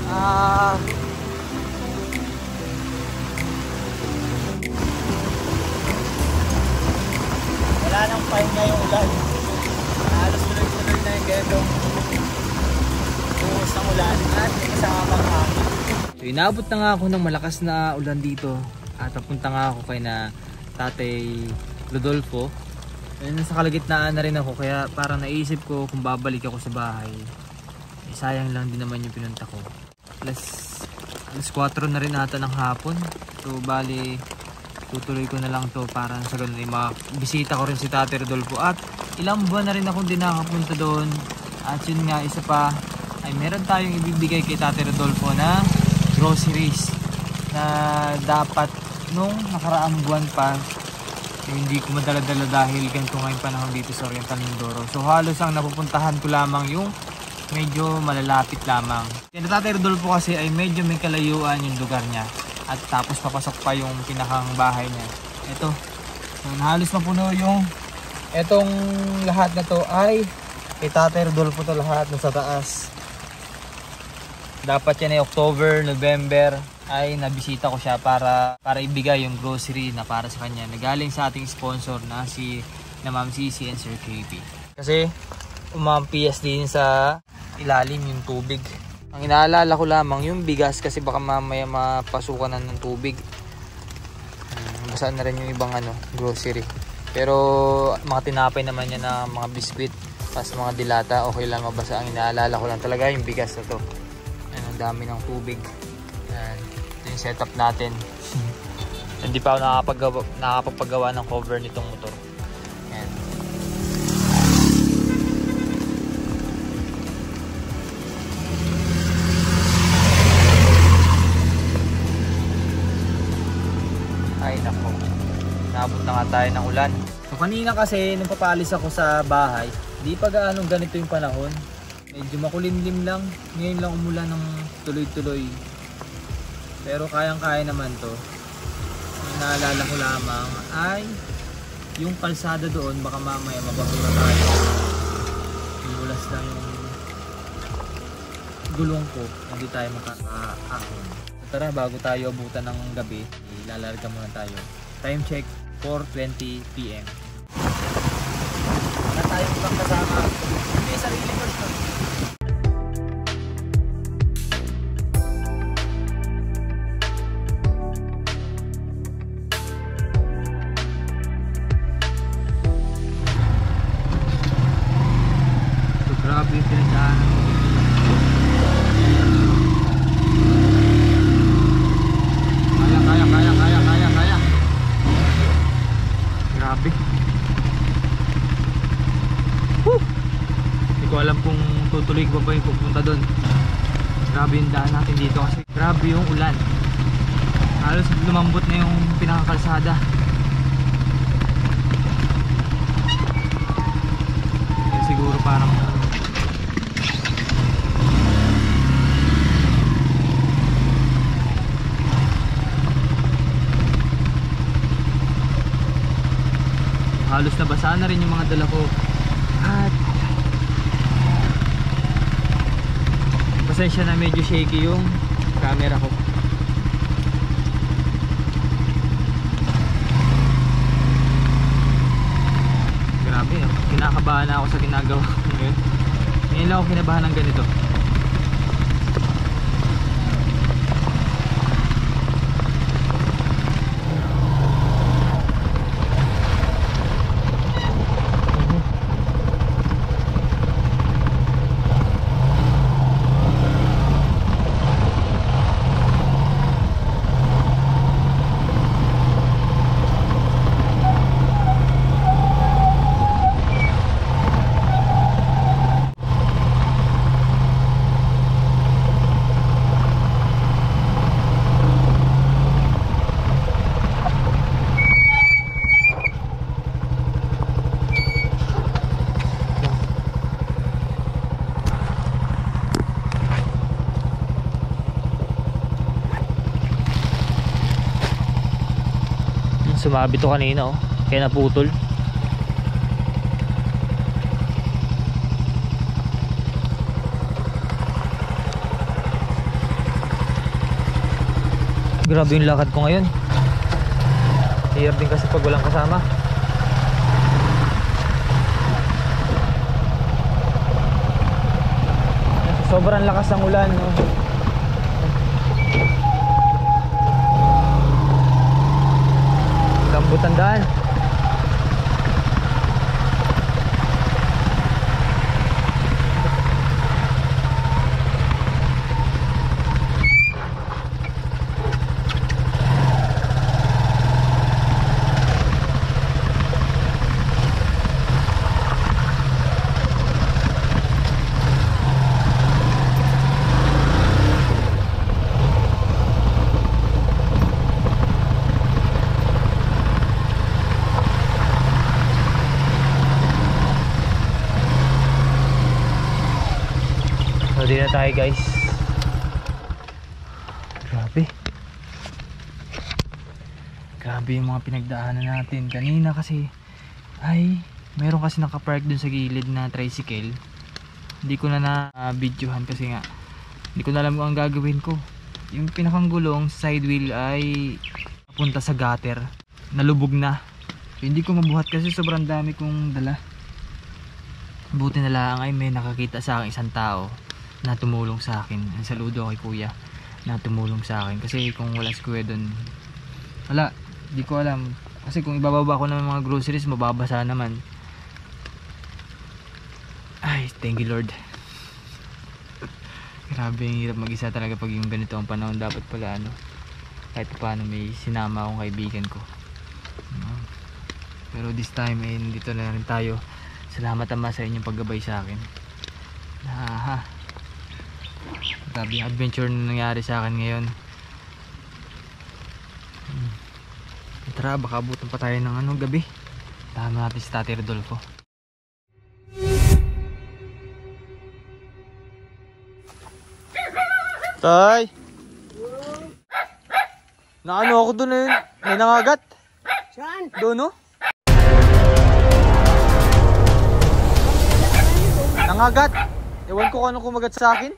Wala nang pahinga yung ulan. Halos tuloy-tuloy na yung ganitong buhos ng ulan at may kasama pang hangin. So inabot na nga ako ng malakas na ulan dito at papunta nga ako kay na Tatay Rodolfo. Nasa kalagitnaan na rin ako kaya parang naisip ko kung babalik ako sa bahay. Sayang lang din naman yung pinunta ko. Alas 4 na rin ata ng hapon. So bali tutuloy ko na lang to para sa ganun ay makabisita ko rin si Tatay Rodolfo. At ilang buwan na rin akong di nakapunta doon. At yun nga, isa pa ay meron tayong ibibigay kay Tatay Rodolfo na groceries na dapat nung nakaraang buwan pa hindi ko madala-dala dahil ganito ngayong panahon dito sa Oriental Mindoro. So halos ang napupuntahan ko lamang yung medyo malalapit lamang. Yung Tatay Rodolfo kasi ay medyo may kalayuan yung lugar niya. At tapos papasok pa yung pinakang bahay niya. Ito. So halos mapuno yung etong lahat na to ay kay Tatay Rodolfo to lahat nasa taas. Dapat yan ay October, November ay nabisita ko siya para ibigay yung grocery na para sa kanya. Nagaling sa ating sponsor na Ma'am Cici and Sir KP. Kasi umampias din sa ilalim yung tubig. Ang inaalala ko lamang yung bigas kasi baka mamaya mapasukan na ng tubig. Basaan na rin yung ibang grocery. Pero mga tinapay naman yan na mga biskwit, pas mga dilata, okay lang mabasa. Ang inaalala ko lang talaga yung bigas na to. Ang dami ng tubig. Ito yung setup natin. Hindi pa ako nakapagpagawa ng cover nitong motor. Ayan. Ay nako, naabot na nga tayo ng ulan. So kanina kasi nung papalis ako sa bahay, di pa gaano ganito yung panahon. Medyo makulimlim lang. Ngayon lang umulan ng tuloy-tuloy. Pero kayang-kaya naman to. Yung naalala ko lamang ay yung kalsada doon baka mamaya mabahura tayo. Inulas lang yung gulong ko. Hindi tayo makakaahon. Tara, bago tayo abutan ng gabi, ilalarga muna tayo. Time check, 4:20 PM. Wala tayong ibang kasama. May sarili ko siya. Grabe yung pinagdaanan ko. Kaya. Grabe. Hindi ko alam kung tutuloy ko pa yung pupunta doon. Grabe yung daan natin dito kasi grabe yung ulan. Halos lumambot na yung pinakakalsada. Kaya siguro parang halos nabasa na rin yung mga dala ko. At pasensya na medyo shaky yung camera ko. Grabe, kinakabahan na ako sa ginagawa ko ngayon. Ngayon lang ako kinabahan ng ganito. Sumabi to kanina kaya naputol. Grabe yung lakad ko ngayon. Hirap din kasi pag walang kasama. Sobrang lakas ng ulan, no? Lambot ang daan. Ready na tayo, guys. Grabe yung mga pinagdaanan natin kanina kasi ay meron kasi nakapark dun sa gilid na tricycle. Hindi ko na videohan kasi nga hindi ko na alam kung ang gagawin ko. Yung pinakang gulong side wheel ay papunta sa gutter, nalubog na. Hindi ko mabuhat kasi sobrang dami kong dala. Buti na lang ay may nakakita sa akin isang tao na tumulong sa akin. Ang saludo kay kuya na tumulong sa akin kasi kung wala si kuya dun, wala, di ko alam kasi kung ibababa ko ng mga groceries mababasa naman. Ay, thank you Lord. Grabe, ang hirap mag-isa talaga pag yung ganito ang panahon. Dapat pala kahit paano may sinama akong kaibigan ko. Pero this time eh, dito na rin tayo. Salamat Ama sa inyong paggabay sa akin. Grabe yung adventure na nangyari sa akin ngayon. Tara, baka abutan pa tayo ng gabi. Tama natin si Tatay Rodolfo. Tay! Naano ako dun eh. May nangagat. Saan? Doon no? Nangagat. Ewan ko kung ano kumagat sa akin.